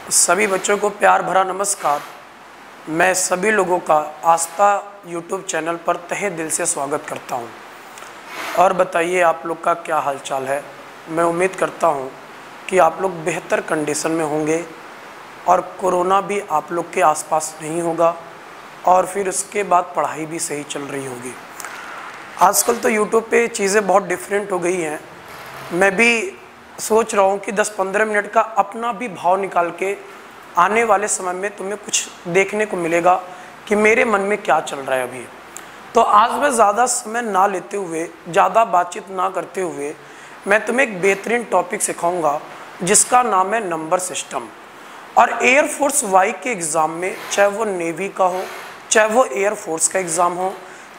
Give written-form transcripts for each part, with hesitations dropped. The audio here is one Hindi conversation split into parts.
सभी बच्चों को प्यार भरा नमस्कार। मैं सभी लोगों का आस्था यूट्यूब चैनल पर तहे दिल से स्वागत करता हूं। और बताइए आप लोग का क्या हालचाल है। मैं उम्मीद करता हूं कि आप लोग बेहतर कंडीशन में होंगे और कोरोना भी आप लोग के आसपास नहीं होगा और फिर उसके बाद पढ़ाई भी सही चल रही होगी। आजकल तो यूट्यूब पे चीज़ें बहुत डिफरेंट हो गई हैं। मैं भी सोच रहा हूँ कि 10-15 मिनट का अपना भी भाव निकाल के आने वाले समय में तुम्हें कुछ देखने को मिलेगा कि मेरे मन में क्या चल रहा है अभी। तो आज मैं ज़्यादा समय ना लेते हुए, ज़्यादा बातचीत ना करते हुए, मैं तुम्हें एक बेहतरीन टॉपिक सिखाऊंगा जिसका नाम है नंबर सिस्टम। और एयरफोर्स वाई के एग्ज़ाम में, चाहे वो नेवी का हो, चाहे वो एयरफोर्स का एग्ज़ाम हो,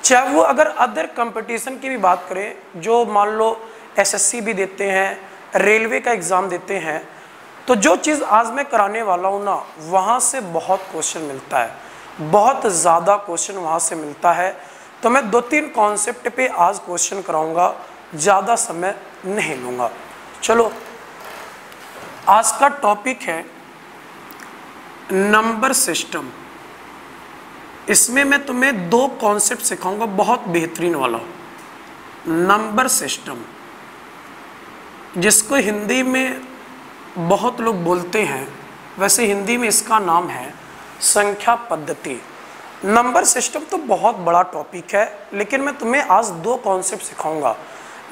चाहे वो अगर अदर कंपटीशन की भी बात करें, जो मान लो एसएससी भी देते हैं, रेलवे का एग्ज़ाम देते हैं, तो जो चीज़ आज मैं कराने वाला हूँ ना, वहाँ से बहुत क्वेश्चन मिलता है, बहुत ज़्यादा क्वेश्चन वहाँ से मिलता है। तो मैं 2-3 कॉन्सेप्ट पे आज क्वेश्चन कराऊंगा, ज़्यादा समय नहीं लूँगा। चलो, आज का टॉपिक है नंबर सिस्टम। इसमें मैं तुम्हें 2 कॉन्सेप्ट सिखाऊंगा, बहुत बेहतरीन वाला नंबर सिस्टम, जिसको हिंदी में बहुत लोग बोलते हैं, वैसे हिंदी में इसका नाम है संख्या पद्धति। नंबर सिस्टम तो बहुत बड़ा टॉपिक है, लेकिन मैं तुम्हें आज 2 कॉन्सेप्ट सिखाऊंगा।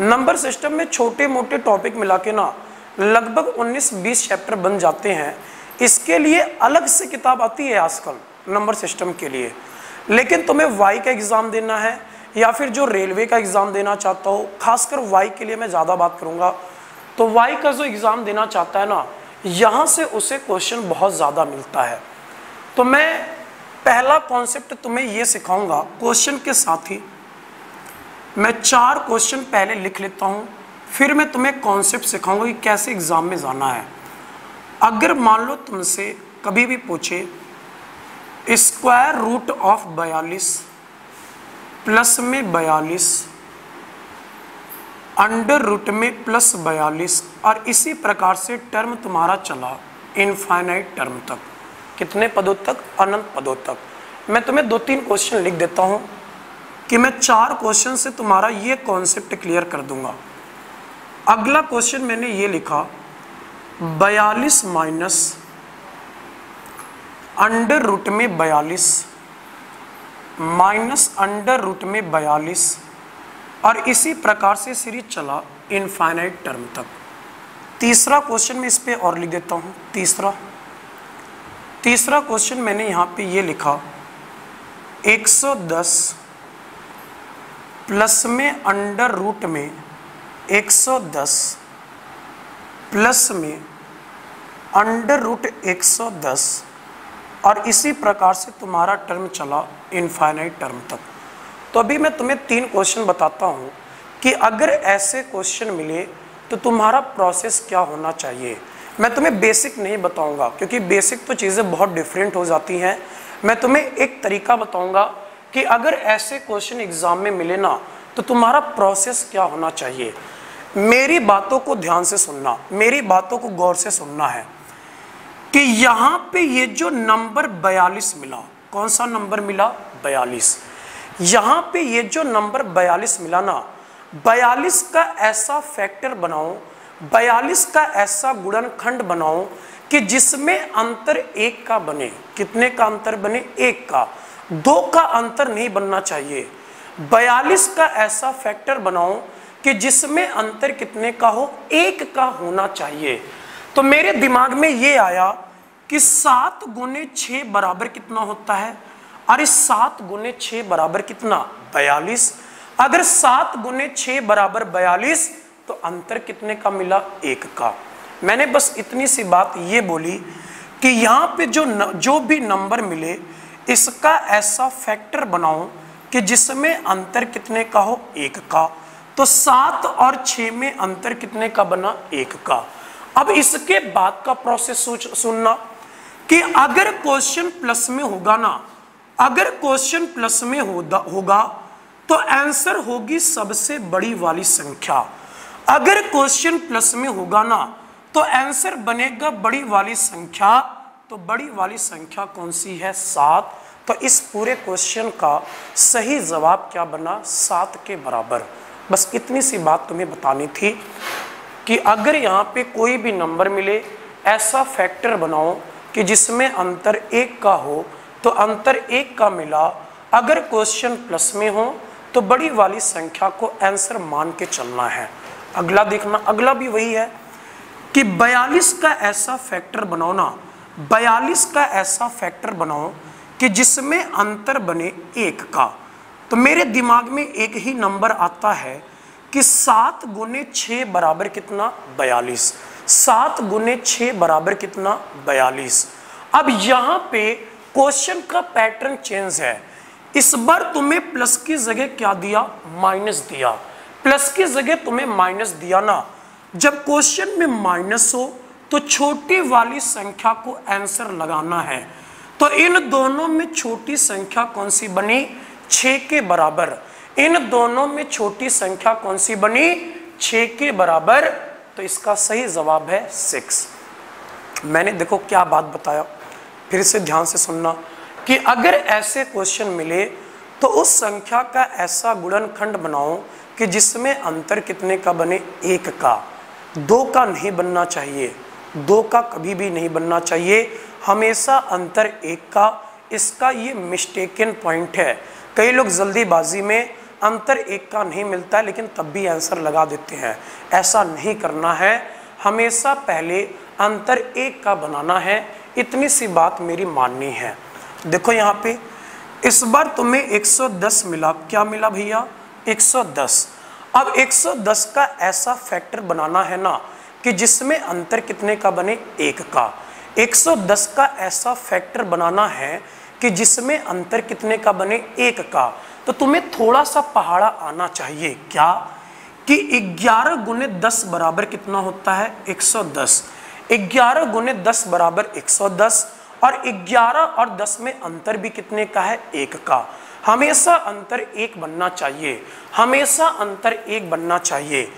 नंबर सिस्टम में छोटे मोटे टॉपिक मिला के ना लगभग 19-20 चैप्टर बन जाते हैं। इसके लिए अलग से किताब आती है आजकल नंबर सिस्टम के लिए। लेकिन तुम्हें वाई का एग्ज़ाम देना है या फिर जो रेलवे का एग्ज़ाम देना चाहता हो, खासकर वाई के लिए मैं ज़्यादा बात करूँगा, तो वाई का जो एग्ज़ाम देना चाहता है ना, यहाँ से उसे क्वेश्चन बहुत ज़्यादा मिलता है। तो मैं पहला कॉन्सेप्ट तुम्हें ये सिखाऊंगा, क्वेश्चन के साथ ही मैं 4 क्वेश्चन पहले लिख लेता हूँ, फिर मैं तुम्हें कॉन्सेप्ट सिखाऊंगा कि कैसे एग्ज़ाम में जाना है। अगर मान लो तुमसे कभी भी पूछे स्क्वायर रूट ऑफ 42 प्लस में 42 अंडर रूट में प्लस 42 और इसी प्रकार से टर्म तुम्हारा चला इनफाइनाइट टर्म तक, कितने पदों तक? अनंत पदों तक। मैं तुम्हें 2-3 क्वेश्चन लिख देता हूं कि मैं 4 क्वेश्चन से तुम्हारा ये कॉन्सेप्ट क्लियर कर दूंगा। अगला क्वेश्चन मैंने ये लिखा, 42 माइनस अंडर रूट में 42 माइनस अंडर रूट में 42 और इसी प्रकार से सीरीज चला इनफाइनाइट टर्म तक। तीसरा क्वेश्चन मैं इस पे और लिख देता हूँ। तीसरा क्वेश्चन मैंने यहाँ पे ये लिखा, 110 प्लस में अंडर रूट में 110 प्लस में अंडर रूट 110 और इसी प्रकार से तुम्हारा टर्म चला इनफाइनाइट टर्म तक। तो अभी मैं तुम्हें 3 क्वेश्चन बताता हूँ कि अगर ऐसे क्वेश्चन मिले तो तुम्हारा प्रोसेस क्या होना चाहिए। मैं तुम्हें बेसिक नहीं बताऊँगा, क्योंकि बेसिक तो चीज़ें बहुत डिफरेंट हो जाती हैं। मैं तुम्हें एक तरीका बताऊँगा कि अगर ऐसे क्वेश्चन एग्ज़ाम में मिले ना, तो तुम्हारा प्रोसेस क्या होना चाहिए। मेरी बातों को ध्यान से सुनना, मेरी बातों को गौर से सुनना है कि यहाँ पे ये जो नंबर 42 मिला, कौन सा नंबर मिला? 42। यहाँ पे ये जो नंबर 42 मिला ना, 42 का ऐसा फैक्टर बनाओ, 42 का ऐसा गुणनखंड बनाओ कि जिसमें अंतर 1 का बने। कितने का अंतर बने? 1 का। 2 का अंतर नहीं बनना चाहिए। 42 का ऐसा फैक्टर बनाओ कि जिसमें अंतर कितने का हो? 1 का होना चाहिए। तो मेरे दिमाग में ये आया कि 7 गुने 6 बराबर कितना होता है? और इस 7 गुने 6 बराबर कितना? 42। अगर 7 गुने 6 बराबर 42 तो अंतर कितने का मिला? 1 का। मैंने बस इतनी सी बात ये बोली कि यहाँ पे जो भी नंबर मिले, इसका ऐसा फैक्टर बनाओ कि जिसमें अंतर कितने का हो? 1 का। तो 7 और 6 में अंतर कितने का बना? 1 का। अब इसके बाद का प्रोसेस सुनना कि अगर क्वेश्चन प्लस में होगा ना, अगर क्वेश्चन प्लस में होगा तो आंसर होगी सबसे बड़ी वाली संख्या। अगर क्वेश्चन प्लस में होगा ना, तो आंसर बनेगा बड़ी वाली संख्या तो बड़ी वाली संख्या कौन सी है? 7। तो इस पूरे क्वेश्चन का सही जवाब क्या बना? 7 के बराबर। बस इतनी सी बात तुम्हें बतानी थी कि अगर यहाँ पे कोई भी नंबर मिले, ऐसा फैक्टर बनाओ कि जिसमें अंतर 1 का हो, तो अंतर 1 का मिला, अगर क्वेश्चन प्लस में हो तो बड़ी वाली संख्या को आंसर मान के चलना है। अगला देखना, अगला भी वही है कि 42 का ऐसा फैक्टर बनाओ ना, 42 का ऐसा फैक्टर बनाओ कि जिसमें अंतर बने 1 का। तो मेरे दिमाग में एक ही नंबर आता है कि 7 गुने 6 बराबर कितना? 42। 7 गुने 6 बराबर कितना? 42। अब यहाँ पे क्वेश्चन का पैटर्न चेंज है। इस बार तुम्हें प्लस की जगह क्या दिया? माइनस दिया। प्लस की जगह तुम्हें माइनस दिया ना। जब क्वेश्चन में माइनस हो तो छोटी वाली संख्या को आंसर लगाना है। तो इन दोनों में छोटी संख्या कौन सी बनी? 6 के बराबर। इन दोनों में छोटी संख्या कौन सी बनी? 6 के बराबर। तो इसका सही जवाब है 6। मैंने देखो क्या बात बताया, फिर से ध्यान से सुनना कि अगर ऐसे क्वेश्चन मिले तो उस संख्या का ऐसा गुणनखंड बनाओ कि जिसमें अंतर कितने का बने? 1 का। 2 का नहीं बनना चाहिए, 2 का कभी भी नहीं बनना चाहिए, हमेशा अंतर 1 का। इसका ये मिस्टेकन पॉइंट है। कई लोग जल्दीबाजी में अंतर 1 का नहीं मिलता है लेकिन तब भी आंसर लगा देते हैं। ऐसा नहीं करना है, हमेशा पहले अंतर 1 का बनाना है। इतनी सी बात मेरी माननी है। देखो यहाँ पे इस बार तुम्हें 110 मिला। क्या मिला भैया? 110। अब 110 का ऐसा फैक्टर बनाना है ना कि जिसमें अंतर कितने का बने? 1 का। 110 का ऐसा फैक्टर बनाना है कि जिसमें अंतर कितने का बने? 1 का। तो तुम्हें थोड़ा सा पहाड़ा आना चाहिए। क्या कि 11 गुने 10 बराबर कितना होता है? 110। 11 गुने 10 बराबर 110 और 11 और 10 में अंतर भी कितने का है? 1 का। हमेशा अंतर 1 बनना चाहिए, हमेशा अंतर 1 बनना चाहिए।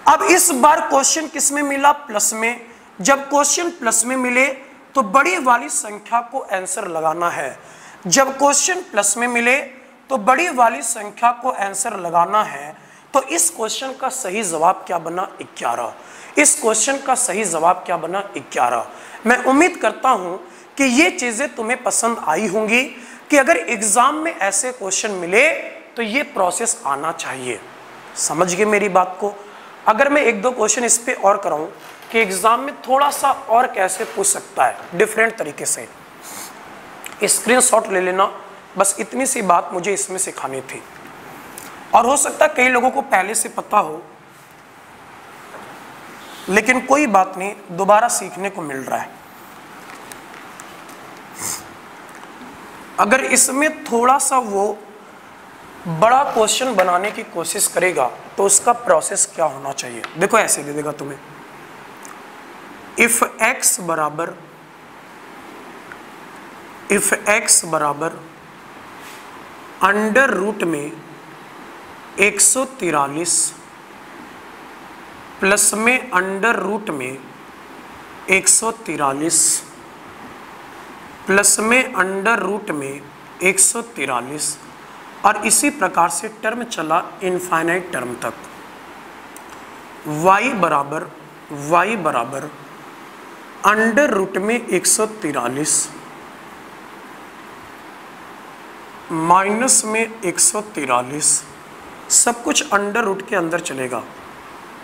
अब इस बार क्वेश्चन किस में मिला? प्लस में। जब क्वेश्चन प्लस में मिले तो बड़ी वाली संख्या को आंसर लगाना है। जब क्वेश्चन प्लस में मिले तो बड़ी वाली संख्या को आंसर लगाना है। तो इस क्वेश्चन का सही जवाब क्या बना? 11। इस क्वेश्चन का सही जवाब क्या बना? 11। मैं उम्मीद करता हूं कि ये चीजें तुम्हें पसंद आई होंगी कि अगर एग्जाम में ऐसे क्वेश्चन मिले तो ये प्रोसेस आना चाहिए। समझ गए मेरी बात को? अगर मैं 1-2 क्वेश्चन इस पे और कराऊं कि एग्जाम में थोड़ा सा और कैसे पूछ सकता है डिफरेंट तरीके से, स्क्रीनशॉट ले लेना। बस इतनी सी बात मुझे इसमें सिखानी थी। और हो सकता है कई लोगों को पहले से पता हो, लेकिन कोई बात नहीं, दोबारा सीखने को मिल रहा है। अगर इसमें थोड़ा सा वो बड़ा क्वेश्चन बनाने की कोशिश करेगा तो उसका प्रोसेस क्या होना चाहिए? देखो ऐसे दे देगा तुम्हें, इफ x बराबर अंडर रूट में 143 प्लस में अंडर रूट में 143 प्लस में अंडर रूट में 143 और इसी प्रकार से टर्म चला इनफाइनाइट टर्म तक। y बराबर अंडर रूट में 143 माइनस में 143, सब कुछ अंडर रूट के अंदर चलेगा,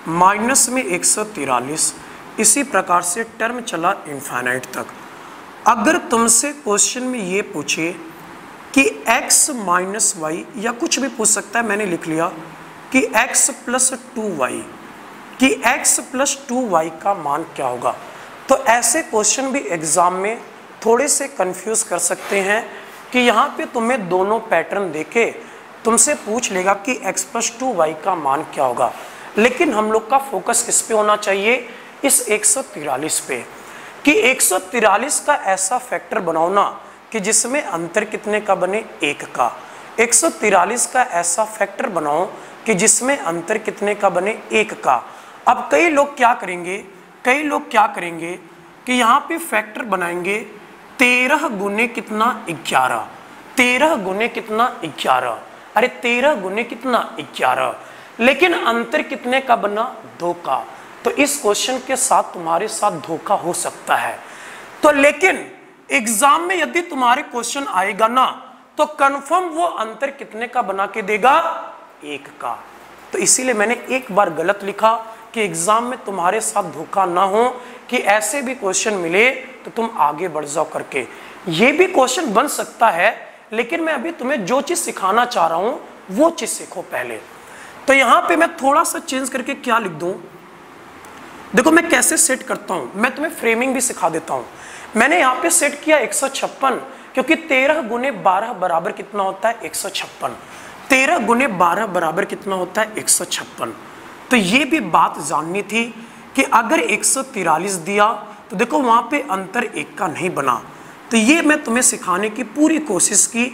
माइनस में 143, इसी प्रकार से टर्म चला इनफाइनाइट तक। अगर तुमसे क्वेश्चन में ये पूछे कि x माइनस वाई, या कुछ भी पूछ सकता है, मैंने लिख लिया कि x प्लस 2y, कि x प्लस 2y का मान क्या होगा, तो ऐसे क्वेश्चन भी एग्जाम में थोड़े से कंफ्यूज कर सकते हैं कि यहाँ पे तुम्हें दोनों पैटर्न देके तुमसे पूछ लेगा कि x प्लस 2y का मान क्या होगा। लेकिन हम लोग का फोकस किस पे होना चाहिए? इस 143 पे, कि 143 का ऐसा फैक्टर बनाओ ना कि जिसमें अंतर कितने का बने? 1 का। 143 का ऐसा फैक्टर बनाओ कि जिसमें अंतर कितने का बने? 1 का। अब कई लोग क्या करेंगे कि यहाँ पे फैक्टर बनाएंगे 13 गुने कितना 11, 13 गुने कितना 11, अरे 13 गुने कितना 11, लेकिन अंतर कितने का बना 2 का। तो इस क्वेश्चन के साथ तुम्हारे साथ धोखा हो सकता है। तो लेकिन एग्जाम में यदि तुम्हारे क्वेश्चन आएगा ना तो कंफर्म वो अंतर कितने का बना के देगा 1 का। तो इसीलिए मैंने एक बार गलत लिखा कि एग्जाम में तुम्हारे साथ धोखा ना हो कि ऐसे भी क्वेश्चन मिले तो तुम आगे बढ़ जाओ करके। ये भी क्वेश्चन बन सकता है, लेकिन मैं अभी तुम्हें जो चीज सिखाना चाह रहा हूं वो चीज सीखो पहले। तो यहां पे मैं थोड़ा सा चेंज करके क्या लिख दूं, देखो मैं कैसे सेट करता हूं, मैं तुम्हें फ्रेमिंग भी सिखा देता हूं। मैंने यहाँ पे सेट किया 156, क्योंकि 13 गुने 12 बराबर कितना होता है 156। 13 गुने 12 बराबर कितना होता है 156। तो ये भी बात जाननी थी कि अगर 143 दिया तो देखो वहां पे अंतर 1 का नहीं बना। तो ये मैं तुम्हें सिखाने की पूरी कोशिश की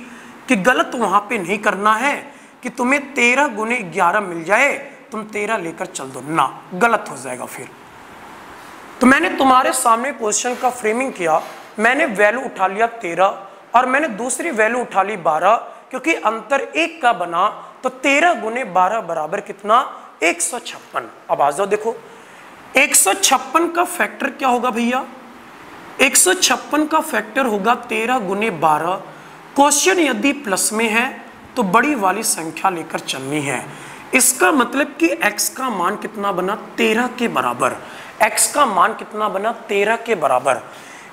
कि गलत वहां पे नहीं करना है कि तुम्हें 13 गुने 11 मिल जाए तुम 13 लेकर चल दो ना, गलत हो जाएगा फिर। तो मैंने तुम्हारे सामने क्वेश्चन का फ्रेमिंग किया, मैंने वैल्यू उठा लिया 13 और मैंने दूसरी वैल्यू उठा ली 12, क्योंकि अंतर 1 का बना। तो 13 गुने 12 बराबर कितना 156। अब आ जाओ, देखो 156 का फैक्टर क्या होगा भैया, 156 का फैक्टर होगा 13 गुने 12। क्वेश्चन यदि प्लस में है तो बड़ी वाली संख्या लेकर चलनी है। इसका मतलब कि x का मान कितना बना 13 के बराबर, x का मान कितना बना 13 के बराबर।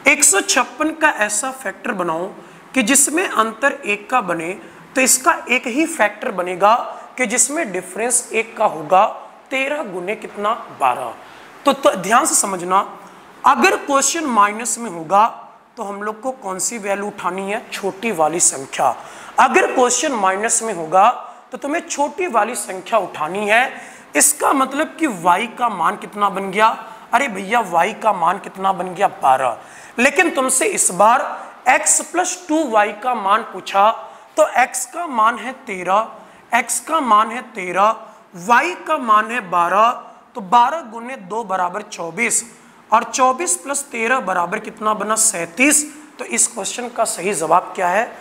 156 का ऐसा फैक्टर बनाओ कि जिसमें अंतर 1 का बने, तो इसका एक ही फैक्टर बनेगा कि जिसमें डिफरेंस 1 का होगा, 13 गुने कितना 12। तो ध्यान से समझना, अगर क्वेश्चन माइनस में होगा तो हम लोग को कौन सी वैल्यू उठानी है, छोटी वाली संख्या। अगर क्वेश्चन माइनस में होगा तो तुम्हें छोटी वाली संख्या उठानी है। इसका मतलब कि y का मान कितना बन गया, अरे भैया y का मान कितना बन गया 12। लेकिन तुमसे इस बार x + 2y का मान पूछा, तो x का मान है 13, x का मान है 13, y का मान है 12। तो 12 गुने 2 बराबर 24 और 24 + 13 बराबर कितना बना 37। तो इस क्वेश्चन का सही जवाब क्या है,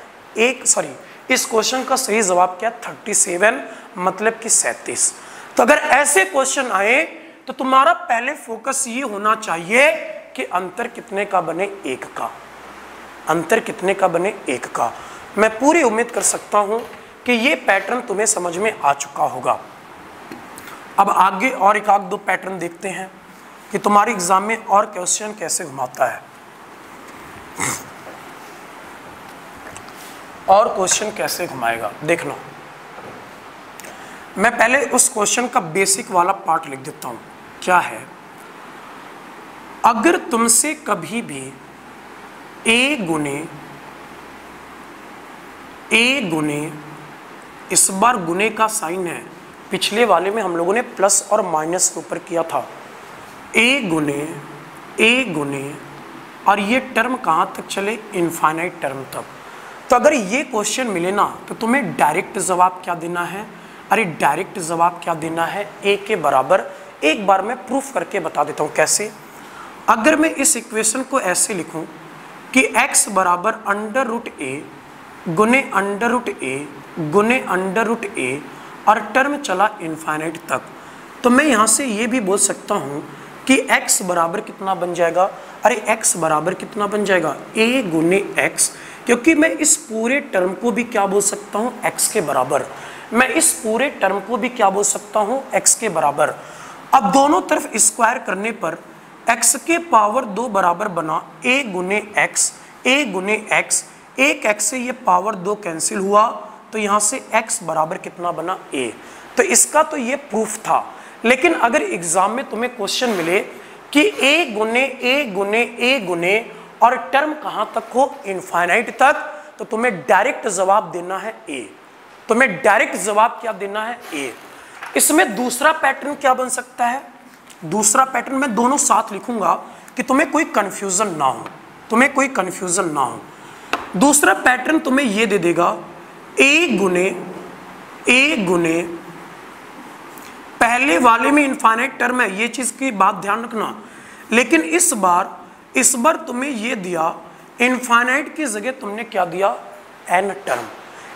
इस क्वेश्चन का सही जवाब क्या है 37, मतलब कि 37। तो अगर ऐसे क्वेश्चन आए तो तुम्हारा पहले फोकस ये होना चाहिए कि अंतर कितने का बने 1 का, अंतर कितने का बने 1 का। मैं पूरी उम्मीद कर सकता हूं कि ये पैटर्न तुम्हें समझ में आ चुका होगा। अब आगे और एक आध दो पैटर्न देखते हैं कि तुम्हारे एग्जाम में और क्वेश्चन कैसे घुमाता है, और क्वेश्चन कैसे घुमाएगा देखना। मैं पहले उस क्वेश्चन का बेसिक वाला पार्ट लिख देता हूं। क्या है, अगर तुमसे कभी भी a गुने इस बार गुने का साइन है, पिछले वाले में हम लोगों ने प्लस और माइनस के ऊपर किया था, a गुने और ये टर्म कहाँ तक चले, इनफाइनाइट टर्म तक। तो अगर ये क्वेश्चन मिले ना तो तुम्हें डायरेक्ट जवाब क्या देना है, अरे डायरेक्ट जवाब क्या देना है a के बराबर। एक बार मैं प्रूफ करके बता देता हूँ कैसे। अगर मैं इस इक्वेशन को ऐसे लिखूं कि x बराबर √a गुने √a गुने √a और टर्म चला इनफाइनाइट तक, तो मैं यहाँ से ये भी बोल सकता हूँ कि x बराबर कितना बन जाएगा, अरे x बराबर कितना बन जाएगा a गुने x, क्योंकि मैं इस पूरे टर्म को भी क्या बोल सकता हूँ x के बराबर, मैं इस पूरे टर्म को भी क्या बोल सकता हूँ x के बराबर। अब दोनों तरफ स्क्वायर करने पर x के पावर 2 बराबर बना a गुने x, एक x से ये पावर 2 कैंसिल हुआ, तो यहाँ से x बराबर कितना बना a। तो इसका तो ये प्रूफ था। लेकिन अगर एग्जाम में तुम्हें क्वेश्चन मिले कि a गुने और टर्म कहाँ तक हो, इनफाइनाइट तक, तो तुम्हें डायरेक्ट जवाब देना है a। तुम्हें डायरेक्ट जवाब क्या देना है a। इसमें दूसरा पैटर्न क्या बन सकता है, दूसरा पैटर्न मैं दोनों साथ लिखूंगा कि तुम्हें कोई कंफ्यूजन ना हो, तुम्हें कोई कंफ्यूजन ना हो। दूसरा पैटर्न तुम्हें ये दे देगा a गुने पहले वाले में इनफाइनाइट टर्म है, ये चीज की बात ध्यान रखना। लेकिन इस बार तुम्हें ये दिया इनफाइनाइट की जगह तुमने क्या दिया, n टर्म।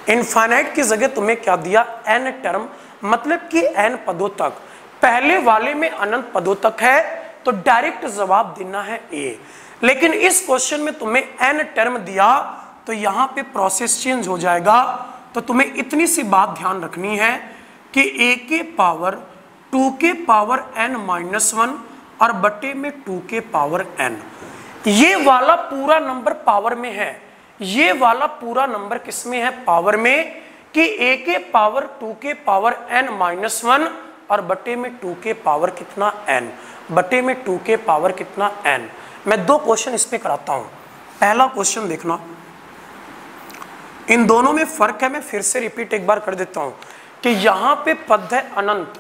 इनफाइनाइट की जगह तुम्हें क्या दिया, n टर्म, मतलब कि n पदों तक। पहले वाले में अनंत पदों तक है तो डायरेक्ट जवाब देना है A। लेकिन इस क्वेश्चन में तुम्हें n टर्म दिया तो यहां पे प्रोसेस चेंज हो जाएगा। तो तुम्हें इतनी सी बात ध्यान रखनी है कि a के पावर 2 के पावर n-1 और बटे में 2 के पावर n, ये वाला पूरा नंबर पावर में है। ये वाला पूरा नंबर किसमें है, पावर में, कि a के पावर 2 के पावर n-1 और बटे में 2 के पावर कितना n, बटे में 2 के पावर कितना n। मैं दो क्वेश्चन इस पे कराता हूं। पहला क्वेश्चन देखना, इन दोनों में फर्क है, मैं फिर से रिपीट एक बार कर देता हूं कि यहां पे पद है अनंत।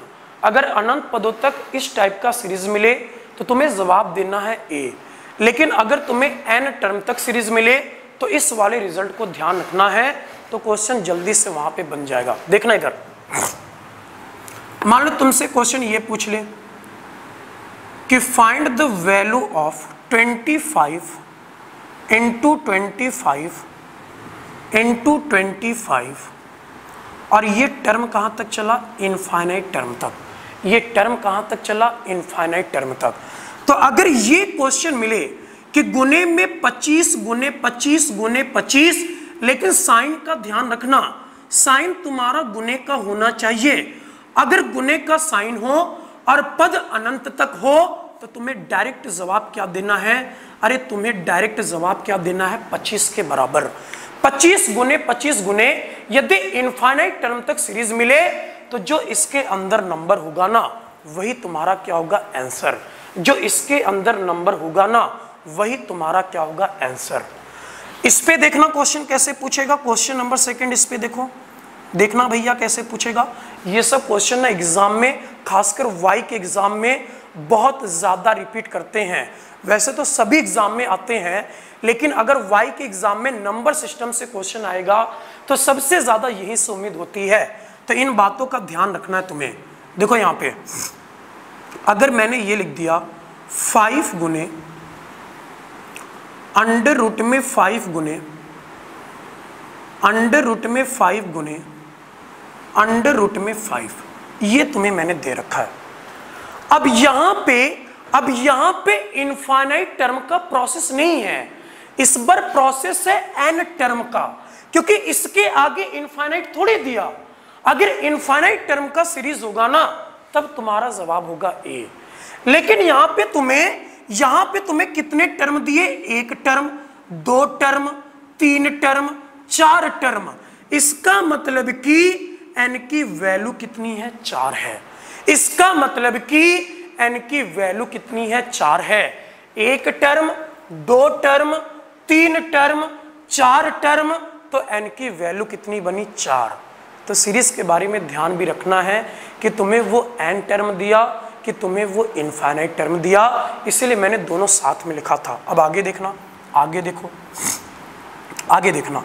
अगर अनंत पदों तक इस टाइप का सीरीज मिले तो तुम्हें जवाब देना है A। लेकिन अगर तुम्हें n टर्म तक सीरीज मिले तो इस वाले रिजल्ट को ध्यान रखना है। तो क्वेश्चन जल्दी से वहां पे बन जाएगा। देखना इधर, मान लो तुमसे क्वेश्चन ये पूछ ले कि find the value of 25 into 25 into 25, और ये टर्म कहां तक चला, इनफाइनाइट टर्म तक। ये टर्म कहां तक चला, इनफाइनाइट टर्म तक। तो अगर ये क्वेश्चन मिले कि गुने में 25 गुने 25 गुने 25, लेकिन साइन का ध्यान रखना, साइन तुम्हारा गुने का होना चाहिए। अगर गुने का साइन हो और पद अनंत तक हो तो तुम्हें डायरेक्ट जवाब क्या देना है, अरे तुम्हें डायरेक्ट जवाब क्या देना है, 25 के बराबर। 25 गुने 25 गुने, यदि इनफाइनाइट टर्म तक सीरीज मिले तो जो इसके अंदर नंबर होगा ना वही तुम्हारा क्या होगा, आंसर। जो इसके अंदर नंबर होगा ना वही तुम्हारा क्या होगा, आंसर। इस पे देखना क्वेश्चन कैसे पूछेगा, क्वेश्चन नंबर सेकंड इस पे देखो, देखना भैया कैसे पूछेगा। ये सब क्वेश्चन ना एग्जाम में, खासकर वाई के एग्जाम में बहुत ज्यादा रिपीट करते हैं। वैसे तो सभी एग्जाम में आते हैं, लेकिन अगर वाई के एग्जाम में नंबर सिस्टम से क्वेश्चन आएगा तो सबसे ज्यादा यही से उम्मीद होती है। तो इन बातों का ध्यान रखना है तुम्हें। देखो यहाँ पे अगर मैंने ये लिख दिया 5 गुने अंडर रूट में 5 गुने अंडर रूट में 5 गुने अंडर रूट में 5, ये तुम्हें मैंने दे रखा है। अब यहां पे इनफाइनाइट टर्म का प्रोसेस नहीं है, इस बार प्रोसेस है n टर्म का, क्योंकि इसके आगे इनफाइनाइट थोड़ी दिया। अगर इनफाइनाइट टर्म का सीरीज होगा ना तब तुम्हारा जवाब होगा A। लेकिन यहां पे तुम्हें कितने टर्म दिए, 1 टर्म, 2 टर्म, 3 टर्म, 4 टर्म। इसका मतलब कि n की वैल्यू कितनी है, 4 है। इसका मतलब कि n की वैल्यू कितनी है, 4 है। 1 टर्म, 2 टर्म, 3 टर्म, 4 टर्म, तो n की वैल्यू कितनी बनी, 4। तो सीरीज के बारे में ध्यान भी रखना है कि तुम्हें वो n टर्म दिया कि तुम्हें वो इनफाइनाइट टर्म दिया, इसीलिए मैंने दोनों साथ में लिखा था। अब आगे देखना, आगे देखो, आगे देखना।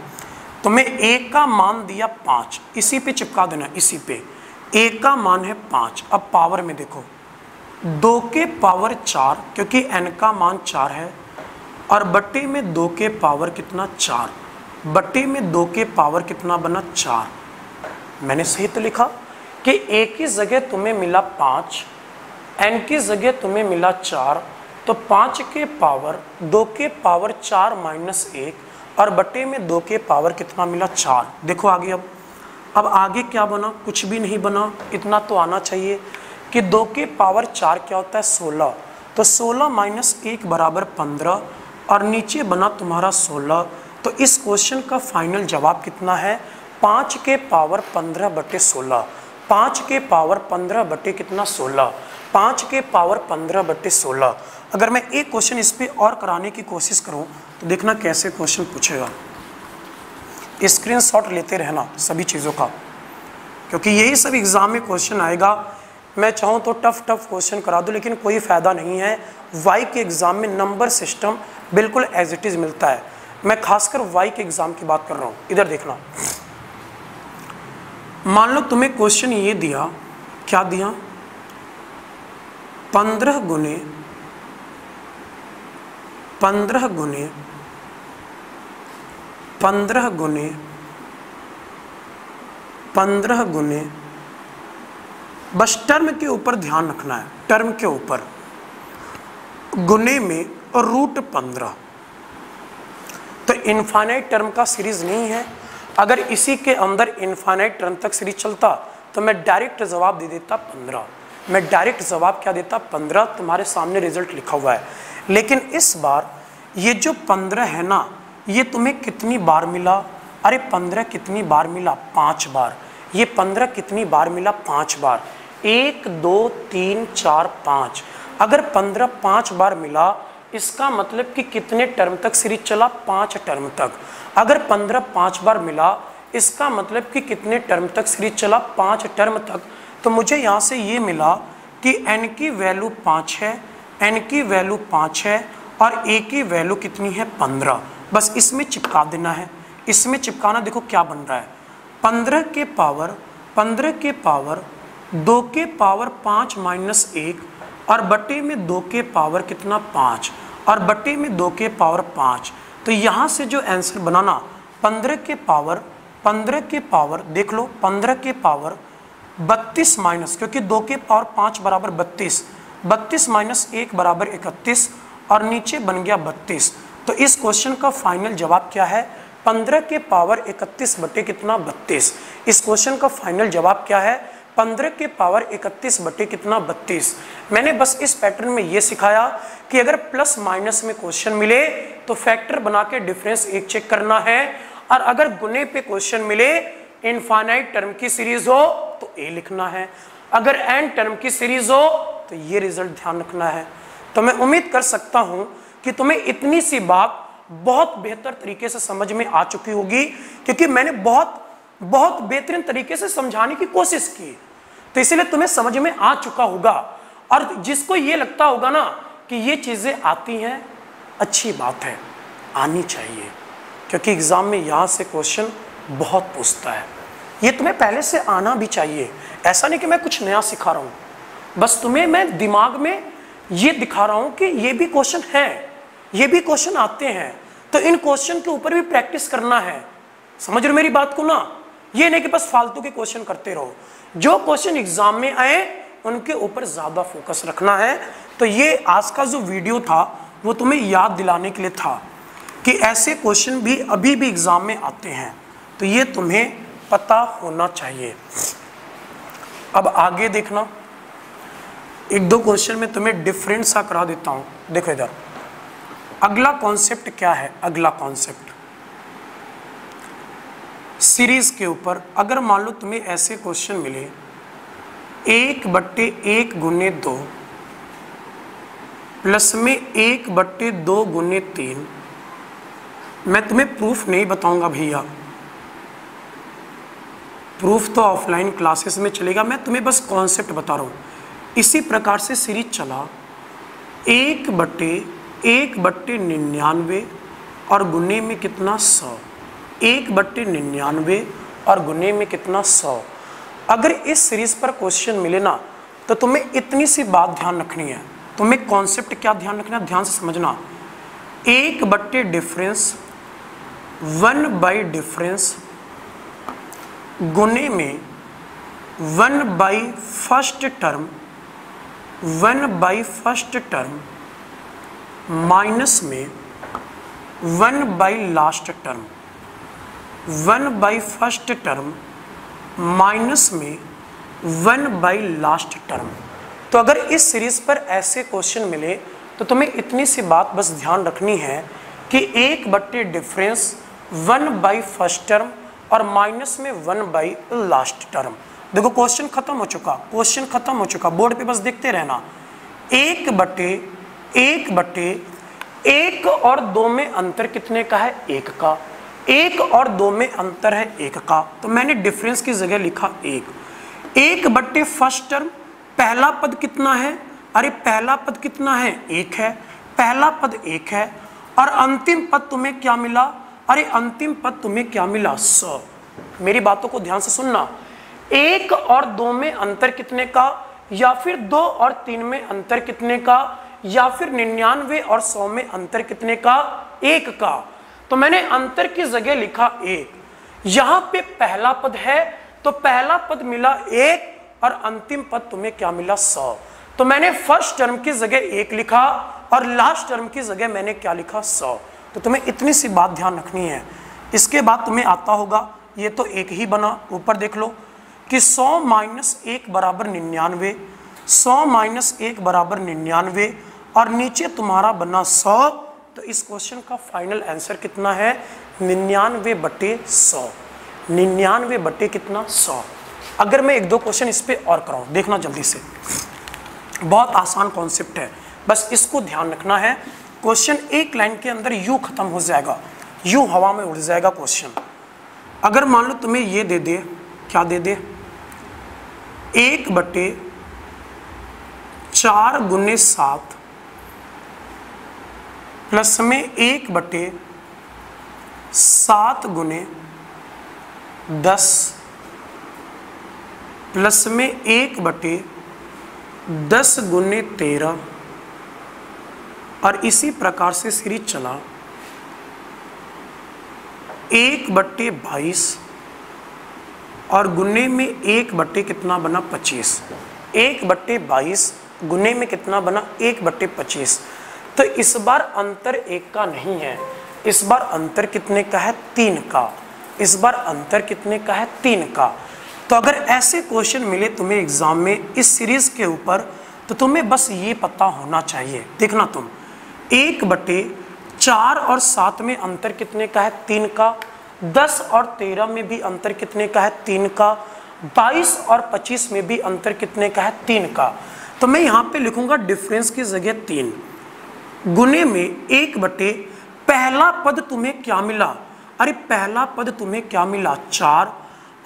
तुम्हें a का मान दिया 5, इसी पे चिपका देना, इसी पे a का मान है 5। अब पावर में देखो 2 के पावर 4, क्योंकि n का मान 4 है, और बटे में 2 के पावर कितना, 4, बटे में 2 के पावर कितना बना, 4। मैंने सही तो लिखा कि a की जगह तुम्हें मिला 5, n की जगह तुम्हें मिला 4, तो 5 के पावर 2 के पावर 4 माइनस 1 और बटे में 2 के पावर कितना मिला, 4। देखो आगे, अब आगे क्या बना, कुछ भी नहीं बना। इतना तो आना चाहिए कि 2 के पावर 4 क्या होता है, 16, तो 16 माइनस 1 बराबर 15, और नीचे बना तुम्हारा 16। तो इस क्वेश्चन का फाइनल जवाब कितना है, 5 के पावर 15 बटे 16, 5 के पावर 15 बटे कितना, 16, 5 के पावर 15 बटे 16। अगर मैं एक क्वेश्चन इस पे और कराने की कोशिश करूं तो देखना कैसे क्वेश्चन पूछेगा। स्क्रीनशॉट लेते रहना सभी चीज़ों का, क्योंकि यही सब एग्जाम में क्वेश्चन आएगा। मैं चाहूँ तो टफ क्वेश्चन करा दूँ, लेकिन कोई फ़ायदा नहीं है। वाई के एग्ज़ाम में नंबर सिस्टम बिल्कुल एज इट इज़ मिलता है। मैं खासकर वाई के एग्ज़ाम की बात कर रहा हूँ। इधर देखना, मान लो तुम्हें क्वेश्चन ये दिया, क्या दिया, 15 गुने 15 गुने, बस टर्म के ऊपर ध्यान रखना है, टर्म के ऊपर, गुने में √15। तो इनफाइनाइट टर्म का सीरीज नहीं है। अगर इसी के अंदर इनफाइनाइट टर्म तक सीरीज चलता तो मैं डायरेक्ट जवाब दे देता 15। मैं डायरेक्ट जवाब क्या देता 15, तुम्हारे सामने रिजल्ट लिखा हुआ है। लेकिन इस बार ये जो 15 है ना, ये तुम्हें कितनी बार मिला? अरे 15 कितनी बार मिला? 5 बार। ये 15 कितनी बार मिला? 5 बार। 1 2 3 4 5। अगर 15 5 बार मिला, इसका मतलब कि कितने टर्म तक सीरीज चला? 5 टर्म तक। अगर 15 5 बार मिला, इसका मतलब कि कितने टर्म तक सीरीज चला? 5 टर्म तक। तो मुझे यहाँ से ये मिला कि n की वैल्यू 5 है, n की वैल्यू 5 है और a की वैल्यू कितनी है? 15। बस इसमें चिपका देना है। इसमें चिपकाना, देखो क्या बन रहा है, 15 के पावर 2 के पावर 5 माइनस 1 और बटे में 2 के पावर कितना? 5 और बटे में 2 के पावर 5। तो यहाँ से जो आंसर बनाना, 15 के पावर देख लो, 15 के पावर 32 माइनस, क्योंकि 2 के पावर 5 बराबर 32 माइनस 1 बराबर 31 और नीचे बन गया 32। तो इस क्वेश्चन का फाइनल जवाब क्या है? 15 के पावर 31 बटे कितना? 32। इस क्वेश्चन का फाइनल जवाब क्या है? 15 के पावर 31 बटे कितना? 32। मैंने बस इस पैटर्न में ये सिखाया कि अगर प्लस माइनस में क्वेश्चन मिले तो फैक्टर बना के डिफरेंस एक चेक करना है, और अगर गुने पे क्वेश्चन मिले, इनफाइनाइट टर्म की सीरीज हो तो ए लिखना है, अगर एन टर्म की सीरीज हो तो ये रिजल्ट ध्यान रखना है। तो मैं उम्मीद कर सकता हूं कि तुम्हें इतनी सी बात बहुत बेहतर तरीके से समझ में आ चुकी होगी, क्योंकि मैंने बहुत बेहतरीन तरीके से समझाने की कोशिश की, तो इसलिए तुम्हें समझ में आ चुका होगा। और जिसको ये लगता होगा ना कि ये चीजें आती हैं, अच्छी बात है, आनी चाहिए, क्योंकि एग्जाम में यहाँ से क्वेश्चन बहुत पूछता है। ये तुम्हें पहले से आना भी चाहिए। ऐसा नहीं कि मैं कुछ नया सिखा रहा हूँ, बस तुम्हें मैं दिमाग में ये दिखा रहा हूँ कि ये भी क्वेश्चन है, ये भी क्वेश्चन आते हैं, तो इन क्वेश्चन के ऊपर भी प्रैक्टिस करना है। समझ रहे हो मेरी बात को ना? ये नहीं कि बस फालतू के क्वेश्चन करते रहो, जो क्वेश्चन एग्जाम में आए उनके ऊपर ज्यादा फोकस रखना है। तो ये आज का जो वीडियो था वो तुम्हें याद दिलाने के लिए था कि ऐसे क्वेश्चन भी अभी भी एग्जाम में आते हैं, तो ये तुम्हें पता होना चाहिए। अब आगे देखना, 1-2 क्वेश्चन में तुम्हें डिफरेंट सा करा देता हूं। देखो इधर अगला कॉन्सेप्ट क्या है? अगला कॉन्सेप्ट सीरीज के ऊपर, अगर मान लो तुम्हें ऐसे क्वेश्चन मिले 1/1 गुने 2 प्लस में 1/2 गुने 3। मैं तुम्हें प्रूफ नहीं बताऊंगा भैया, प्रूफ तो ऑफलाइन क्लासेस में चलेगा, मैं तुम्हें बस कॉन्सेप्ट बता रहा हूँ। इसी प्रकार से सीरीज चला 1/99 और गुने में कितना? 100। 1/99 और गुने में कितना? 100। अगर इस सीरीज पर क्वेश्चन मिले ना, तो तुम्हें इतनी सी बात ध्यान रखनी है। तुम्हें कॉन्सेप्ट क्या ध्यान रखना है? ध्यान से समझना। 1/डिफरेंस 1/डिफरेंस गुने में 1/फर्स्ट टर्म 1/फर्स्ट टर्म माइनस में 1/लास्ट टर्म 1/फर्स्ट टर्म माइनस में 1/लास्ट टर्म। तो अगर इस सीरीज पर ऐसे क्वेश्चन मिले तो तुम्हें इतनी सी बात बस ध्यान रखनी है कि 1/डिफरेंस 1/फर्स्ट टर्म और माइनस में 1/लास्ट टर्म। देखो क्वेश्चन खत्म हो चुका, क्वेश्चन खत्म हो चुका, बोर्ड पे बस देखते रहना। 1/1 और 2 में अंतर कितने का है? 1 का। 1 और 2 में अंतर है 1 का, तो मैंने डिफरेंस की जगह लिखा 1। 1/फर्स्ट टर्म, पहला पद कितना है? अरे पहला पद कितना है? 1 है, पहला पद 1 है। और अंतिम पद तुम्हें क्या मिला? अरे अंतिम पद तुम्हें क्या मिला? 100। मेरी बातों को ध्यान से सुनना। 1 और 2 में अंतर कितने का, या फिर 2 और 3 में अंतर कितने का, या फिर 99 और 100 में अंतर कितने का? 1 का। तो मैंने अंतर की जगह लिखा 1। यहां पे पहला पद है तो पहला पद मिला 1 और अंतिम पद तुम्हें क्या मिला 100। तो मैंने फर्स्ट टर्म की जगह 1 लिखा और लास्ट टर्म की जगह मैंने क्या लिखा 100। तो तुम्हें इतनी सी बात ध्यान रखनी है। इसके बाद तुम्हें आता होगा, ये तो 1 ही बना, ऊपर देख लो कि 100 माइनस 1 बराबर 99, 100 माइनस 1 बराबर 99 और नीचे तुम्हारा बना 100। तो इस क्वेश्चन का फाइनल आंसर कितना है? 99/100। 99 कितना 100। अगर मैं 1-2 क्वेश्चन इस पे और कराऊं, देखना जल्दी से, बहुत आसान कॉन्सेप्ट है, बस इसको ध्यान रखना है। क्वेश्चन एक लाइन के अंदर यू खत्म हो जाएगा, यू हवा में उड़ जाएगा क्वेश्चन। अगर मान लो तुम्हें ये दे दे, क्या दे दे, 1/4 × 7 प्लस में 1/7 × 10 प्लस में 1/10 × 13 और इसी प्रकार से सीरीज चला 1/22 और गुने में 1/ कितना बना 25। 1/22 गुने में कितना बना 1/25। तो इस बार अंतर 1 का नहीं है, इस बार अंतर कितने का है? 3 का। इस बार अंतर कितने का है? 3 का। तो अगर ऐसे क्वेश्चन मिले तुम्हें एग्जाम में इस सीरीज के ऊपर, तो तुम्हें बस ये पता होना चाहिए। देखना तुम, 1/4 और 7 में अंतर कितने का है? 3 का। 10 और 13 में भी अंतर कितने का है? 3 का। 22 और 25 में भी अंतर कितने का है? 3 का। तो मैं यहाँ पे लिखूंगा डिफरेंस की जगह 3 गुने में 1/, पहला पद तुम्हें क्या मिला? अरे पहला पद तुम्हें क्या मिला? 4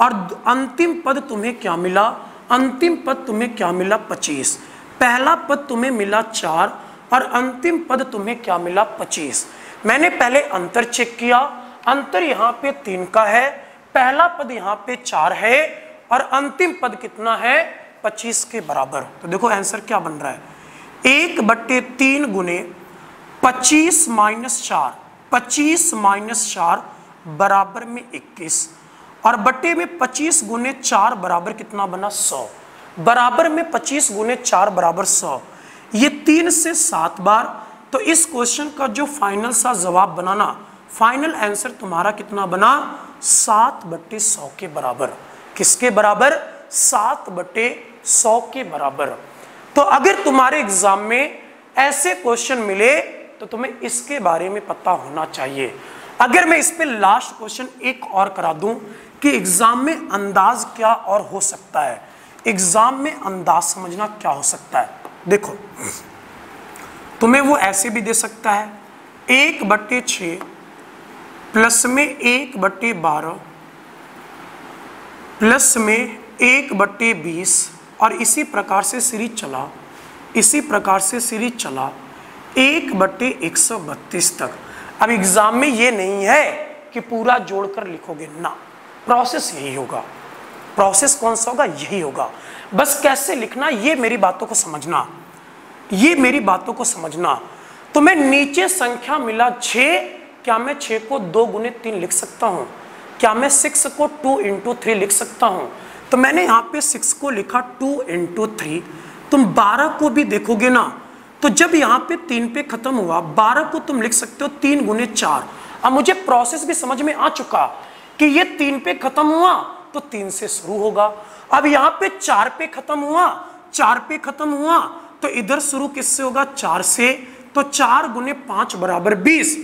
और अंतिम पद तुम्हें क्या मिला? अंतिम पद तुम्हें क्या मिला? 25। पहला पद तुम्हें मिला 4 और अंतिम पद तुम्हें क्या मिला? 25। मैंने पहले अंतर चेक किया, अंतर यहाँ पे 3 का है, पहला पद यहाँ पे 4 है और अंतिम पद कितना है? 25 के बराबर। तो देखो आंसर क्या बन रहा है, 1/3 गुने 25 - 4, 25 - 4 बराबर में 21 और बट्टे में 25 गुने 4 बराबर कितना बना? 100। बराबर में 25 गुने 4 बराबर 100। ये 3 से 7 बार। तो इस क्वेश्चन का जो फाइनल सा जवाब बनाना, फाइनल आंसर तुम्हारा कितना बना? 7/100 के बराबर। किसके बराबर? 7/100 के बराबर। तो अगर तुम्हारे एग्जाम में ऐसे क्वेश्चन मिले तो तुम्हें इसके बारे में पता होना चाहिए। अगर मैं इस पे लास्ट क्वेश्चन एक और करा दूं कि एग्जाम में अंदाज क्या और हो सकता है, एग्जाम में अंदाज समझना क्या हो सकता है। देखो तुम्हें वो ऐसे भी दे सकता है 1/6 प्लस में 1/12 प्लस में 1/20 और इसी प्रकार से सीरीज चला, इसी प्रकार से सीरीज चला 1/132 तक। अब एग्जाम में ये नहीं है कि पूरा जोड़कर लिखोगे ना, प्रोसेस यही होगा। प्रोसेस कौन सा होगा? यही होगा। बस कैसे लिखना, ये मेरी बातों को समझना, ये मेरी बातों को समझना। तो मैं नीचे संख्या मिला 6, क्या मैं 6 को 2 गुने 3 लिख सकता हूं? क्या मैं 6 को 2 × 3 लिख सकता हूं? तो मैंने यहाँ पे 6 को लिखा 2 × 3। तुम 12 को भी देखोगे ना, तो जब यहाँ पे 3 पे खत्म हुआ, 12 को तुम लिख सकते हो 3 गुने 4। अब मुझे प्रोसेस भी समझ में आ चुका कि ये 3 पे खत्म हुआ तो 3 से शुरू होगा। अब यहाँ पे 4 पे खत्म हुआ, 4 पे खत्म हुआ तो इधर शुरू किससे होगा? 4 से। तो 4 गुने 5 बराबर 20।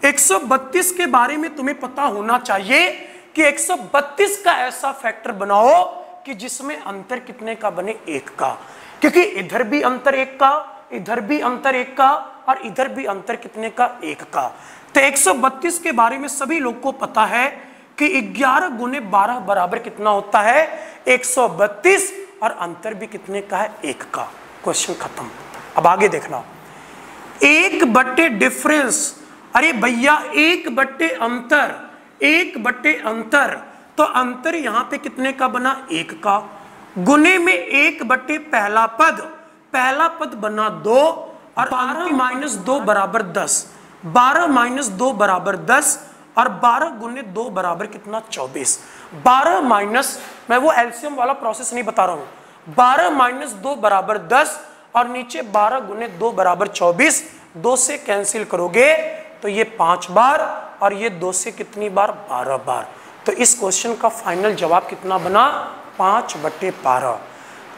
132 के बारे में तुम्हें पता होना चाहिए कि 132 का ऐसा फैक्टर बनाओ कि जिसमें अंतर कितने का बने? 1 का, क्योंकि इधर भी अंतर 1 का, इधर भी अंतर 1 का और इधर भी अंतर कितने का? 1 का। तो 132 के बारे में सभी लोग को पता है कि 11 गुने 12 बराबर कितना होता है? 132 और अंतर भी कितने का है? 1 का। क्वेश्चन खत्म। अब आगे देखना, 1/, डिफरेंस। अरे भैया 1/, अंतर, 1/, अंतर। तो अंतर यहां पे कितने का बना? 1 का। गुने में 1/, पहला पद बना 2 और 12 - 2 बराबर 10। 12 माइनस 2 बराबर 10 और 12 गुने 2 बराबर कितना 24। 12 माइनस, मैं वो एलसीएम वाला प्रोसेस नहीं बता रहा हूं, 12 माइनस 2 बराबर 10 और नीचे 12 गुने 2 बराबर 24। 2 से कैंसिल करोगे तो ये 5 बार और ये 2 से कितनी बार 12 बार। तो इस क्वेश्चन का फाइनल जवाब कितना बना 5/12।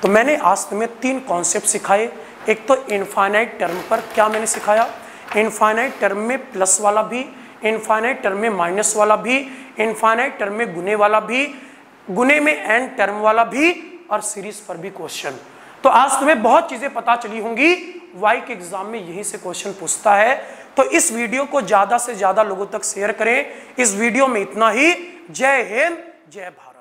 तो मैंने आज तुम्हें 3 कॉन्सेप्ट सिखाए। एक तो इनफाइनाइट टर्म पर क्या मैंने सिखाया, इनफाइनाइट टर्म में प्लस वाला भी, इनफाइनाइट टर्म में माइनस वाला भी, इनफाइनाइट टर्म में गुने वाला भी, गुने में एन टर्म वाला भी और सीरीज पर भी क्वेश्चन। तो आज तुम्हें बहुत चीजें पता चली होंगी, वाई के एग्जाम में यहीं से क्वेश्चन पूछता है। तो इस वीडियो को ज्यादा से ज्यादा लोगों तक शेयर करें। इस वीडियो में इतना ही। जय हिंद, जय भारत।